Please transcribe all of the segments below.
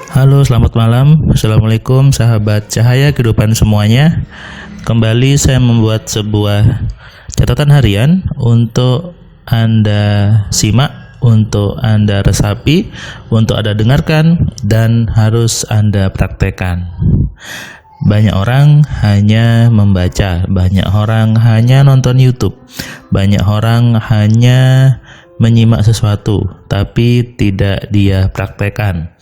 Halo, selamat malam. Assalamualaikum sahabat cahaya kehidupan semuanya. Kembali saya membuat sebuah catatan harian untuk Anda simak, untuk Anda resapi, untuk Anda dengarkan, dan harus Anda praktekkan. Banyak orang hanya membaca, banyak orang hanya nonton YouTube, banyak orang hanya menyimak sesuatu, tapi tidak dia praktekkan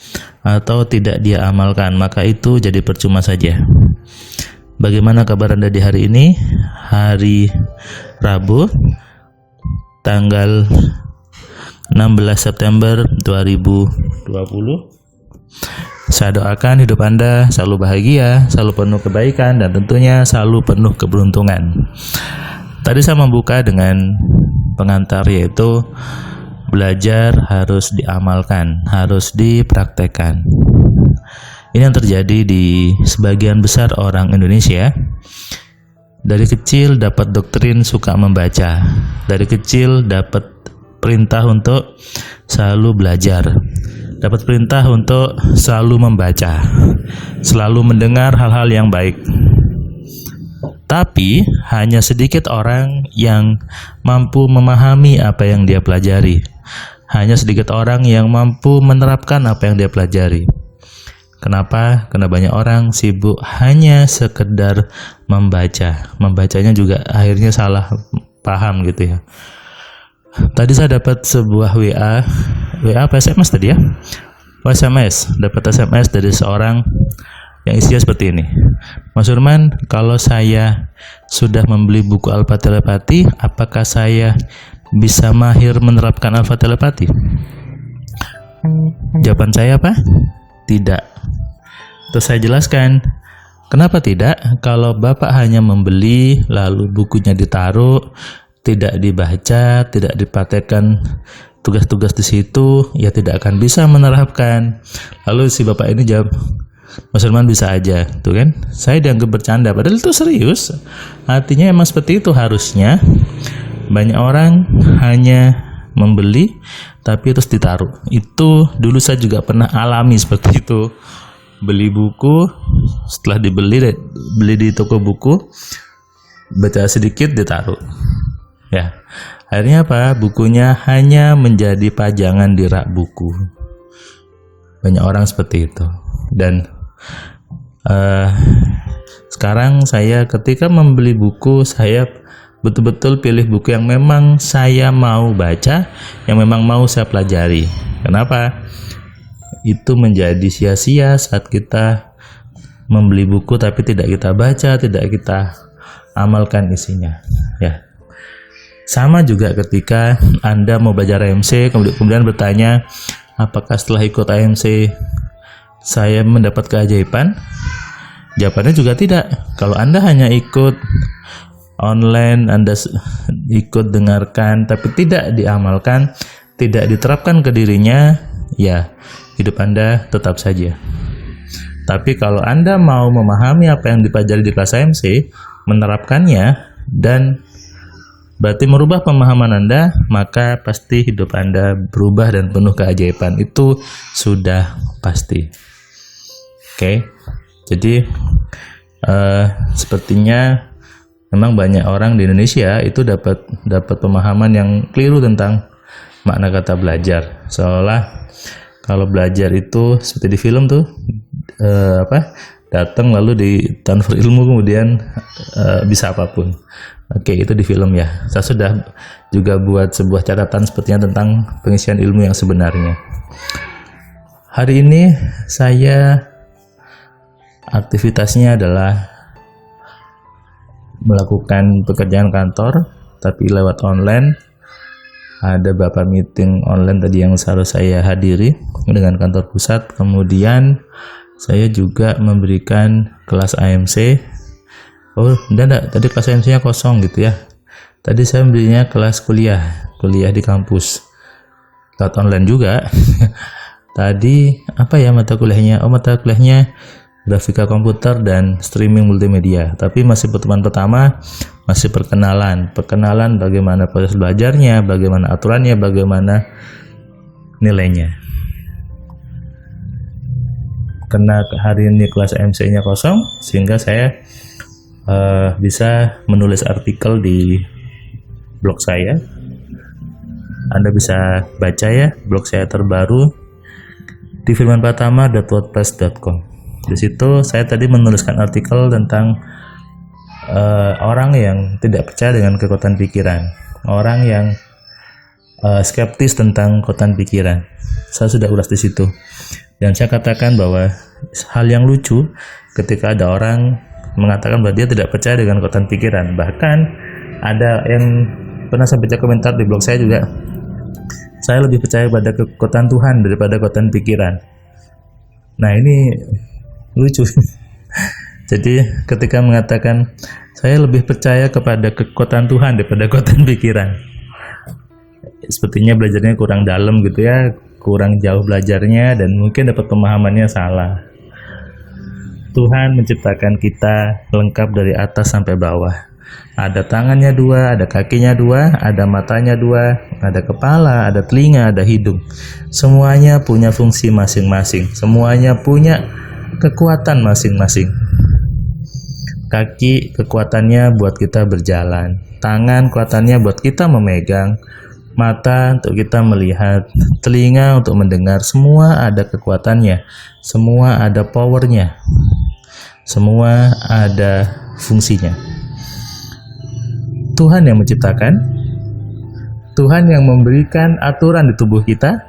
atau tidak dia amalkan, maka itu jadi percuma saja. Bagaimana kabar Anda di hari ini? Hari Rabu, tanggal 16 September 2020. Saya doakan hidup Anda selalu bahagia, selalu penuh kebaikan, dan tentunya selalu penuh keberuntungan. Tadi saya membuka dengan pengantar, yaitu belajar harus diamalkan, harus dipraktekkan. Ini yang terjadi di sebagian besar orang Indonesia. Dari kecil dapat doktrin suka membaca, dari kecil dapat perintah untuk selalu belajar, dapat perintah untuk selalu membaca, selalu mendengar hal-hal yang baik. Tapi hanya sedikit orang yang mampu memahami apa yang dia pelajari. Hanya sedikit orang yang mampu menerapkan apa yang dia pelajari. Kenapa? Karena banyak orang sibuk hanya sekedar membaca. Membacanya juga akhirnya salah paham gitu ya. Tadi saya dapat sebuah WA apa SMS tadi ya? SMS, dapat SMS dari seorang yang isinya seperti ini. Mas Urman, kalau saya sudah membeli buku Alfa Telepati, apakah saya bisa mahir menerapkan Alfa Telepati? Jawaban saya apa? Tidak. Terus saya jelaskan, kenapa tidak? Kalau Bapak hanya membeli, lalu bukunya ditaruh, tidak dibaca, tidak dipraktekkan tugas-tugas di situ, ya tidak akan bisa menerapkan. Lalu si Bapak ini jawab, Mas Herman bisa aja, tuh kan? Saya dianggap bercanda, padahal itu serius. Artinya emang seperti itu harusnya. Banyak orang hanya membeli, tapi terus ditaruh. Itu dulu saya juga pernah alami seperti itu. Beli buku, setelah beli di toko buku, baca sedikit ditaruh. Ya, akhirnya apa? Bukunya hanya menjadi pajangan di rak buku. Banyak orang seperti itu. Dan sekarang saya ketika membeli buku, saya betul-betul pilih buku yang memang saya mau baca, yang memang mau saya pelajari. Kenapa? Itu menjadi sia-sia saat kita membeli buku tapi tidak kita baca, tidak kita amalkan isinya. Ya. Sama juga ketika Anda mau belajar AMC, kemudian bertanya, apakah setelah ikut AMC saya mendapat keajaiban? Jawabannya juga tidak. Kalau Anda hanya ikut online, Anda ikut dengarkan, tapi tidak diamalkan, tidak diterapkan ke dirinya, ya hidup Anda tetap saja. Tapi kalau Anda mau memahami apa yang dipelajari di kelas AMC, menerapkannya, dan berarti merubah pemahaman Anda, maka pasti hidup Anda berubah dan penuh keajaiban. Itu sudah pasti. Oke, jadi sepertinya memang banyak orang di Indonesia itu dapat pemahaman yang keliru tentang makna kata belajar. Seolah kalau belajar itu seperti di film tuh, datang lalu ditransfer ilmu kemudian bisa apapun. Oke, itu di film ya. Saya sudah juga buat sebuah catatan sepertinya tentang pengisian ilmu yang sebenarnya. Hari ini saya aktivitasnya adalah melakukan pekerjaan kantor tapi lewat online. Ada beberapa meeting online tadi yang harus saya hadiri dengan kantor pusat. Kemudian saya juga memberikan kelas AMC. Oh, enggak, tadi kelas AMC-nya kosong gitu ya. Tadi saya memberinya kelas kuliah di kampus lewat online juga. Tadi apa ya mata kuliahnya? Oh, mata kuliahnya grafika komputer dan streaming multimedia. Tapi masih pertemuan pertama, masih perkenalan bagaimana proses belajarnya, bagaimana aturannya, bagaimana nilainya. karena hari ini kelas MC-nya kosong, sehingga saya bisa menulis artikel di blog saya. Anda bisa baca ya blog saya terbaru di firmanpratama.wordpress.com. Di situ saya tadi menuliskan artikel tentang orang yang tidak percaya dengan kekuatan pikiran, orang yang skeptis tentang kekuatan pikiran. Saya sudah ulas di situ, dan saya katakan bahwa hal yang lucu ketika ada orang mengatakan bahwa dia tidak percaya dengan kekuatan pikiran. Bahkan ada yang pernah saya baca komentar di blog saya juga, saya lebih percaya pada kekuatan Tuhan daripada kekuatan pikiran. Nah, ini lucu. Jadi ketika mengatakan saya lebih percaya kepada kekuatan Tuhan daripada kekuatan pikiran, sepertinya belajarnya kurang dalam gitu ya, kurang jauh belajarnya, dan mungkin dapat pemahamannya salah. Tuhan menciptakan kita lengkap dari atas sampai bawah. Ada tangannya dua, ada kakinya dua, ada matanya dua, ada kepala, ada telinga, ada hidung. Semuanya punya fungsi masing-masing, semuanya punya kekuatan masing-masing. Kaki kekuatannya buat kita berjalan, tangan kekuatannya buat kita memegang, mata untuk kita melihat, telinga untuk mendengar. Semua ada kekuatannya, semua ada powernya, semua ada fungsinya. Tuhan yang menciptakan, Tuhan yang memberikan aturan di tubuh kita,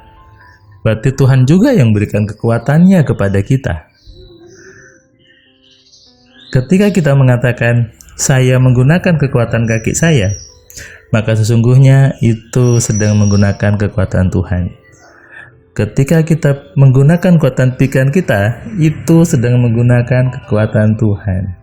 berarti Tuhan juga yang memberikan kekuatannya kepada kita. Ketika kita mengatakan saya menggunakan kekuatan kaki saya, maka sesungguhnya itu sedang menggunakan kekuatan Tuhan. Ketika kita menggunakan kekuatan pikiran kita, itu sedang menggunakan kekuatan Tuhan.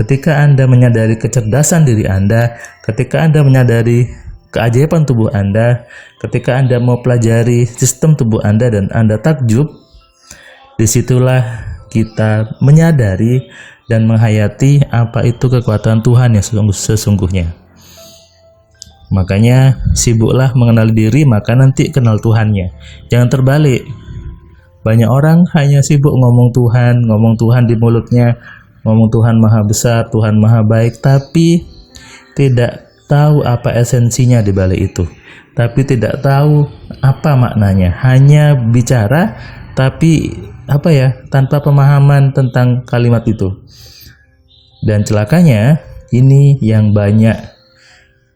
Ketika Anda menyadari kecerdasan diri Anda, ketika Anda menyadari keajaiban tubuh Anda, ketika Anda mau pelajari sistem tubuh Anda dan Anda takjub, disitulah kita menyadari dan menghayati apa itu kekuatan Tuhan yang sesungguhnya. Makanya sibuklah mengenal diri, maka nanti kenal Tuhannya. Jangan terbalik. Banyak orang hanya sibuk ngomong Tuhan di mulutnya, ngomong Tuhan maha besar, Tuhan maha baik, tapi tidak tahu apa esensinya di balik itu, tapi tidak tahu apa maknanya, hanya bicara tapi tanpa pemahaman tentang kalimat itu. Dan celakanya ini yang banyak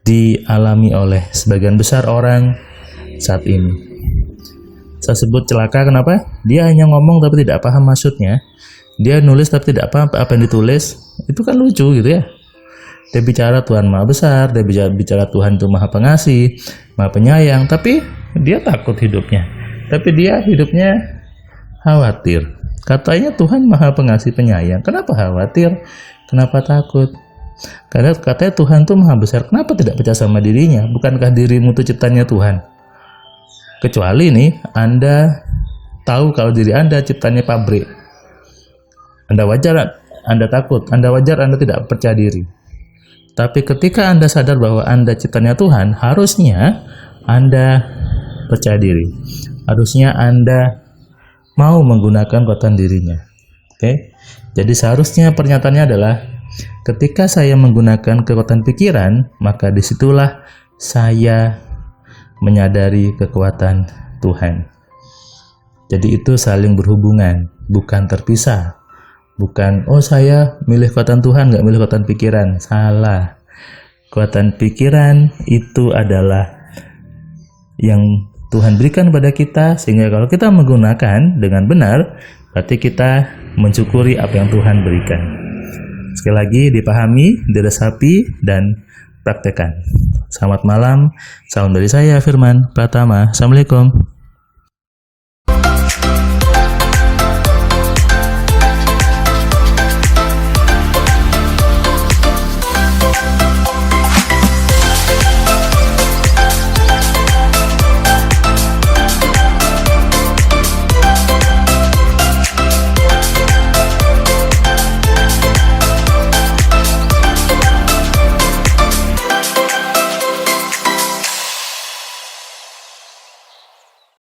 dialami oleh sebagian besar orang saat ini. Saya sebut celaka kenapa? Dia hanya ngomong tapi tidak paham maksudnya. Dia nulis tapi tidak paham apa yang ditulis. Itu kan lucu gitu ya. Dia bicara Tuhan maha besar, dia bicara Tuhan itu maha pengasih, maha penyayang, tapi dia takut hidupnya. Tapi dia hidupnya khawatir. Katanya Tuhan maha pengasih penyayang. Kenapa khawatir? Kenapa takut? Karena katanya Tuhan itu maha besar. Kenapa tidak percaya sama dirinya? Bukankah dirimu itu ciptaannya Tuhan? Kecuali nih Anda tahu kalau diri Anda ciptaannya pabrik. Anda wajar Anda takut, Anda wajar Anda tidak percaya diri. Tapi ketika Anda sadar bahwa Anda ciptaannya Tuhan, harusnya Anda percaya diri. Harusnya Anda mau menggunakan kekuatan dirinya. Oke? Jadi seharusnya pernyataannya adalah ketika saya menggunakan kekuatan pikiran, maka disitulah saya menyadari kekuatan Tuhan. Jadi itu saling berhubungan, bukan terpisah. Bukan, oh saya milih kekuatan Tuhan, nggak milih kekuatan pikiran. Salah. Kekuatan pikiran itu adalah yang Tuhan berikan pada kita, sehingga kalau kita menggunakan dengan benar, berarti kita mensyukuri apa yang Tuhan berikan. Sekali lagi, dipahami, diresapi, dan praktekkan. Selamat malam. Salam dari saya, Firman Pratama. Assalamualaikum.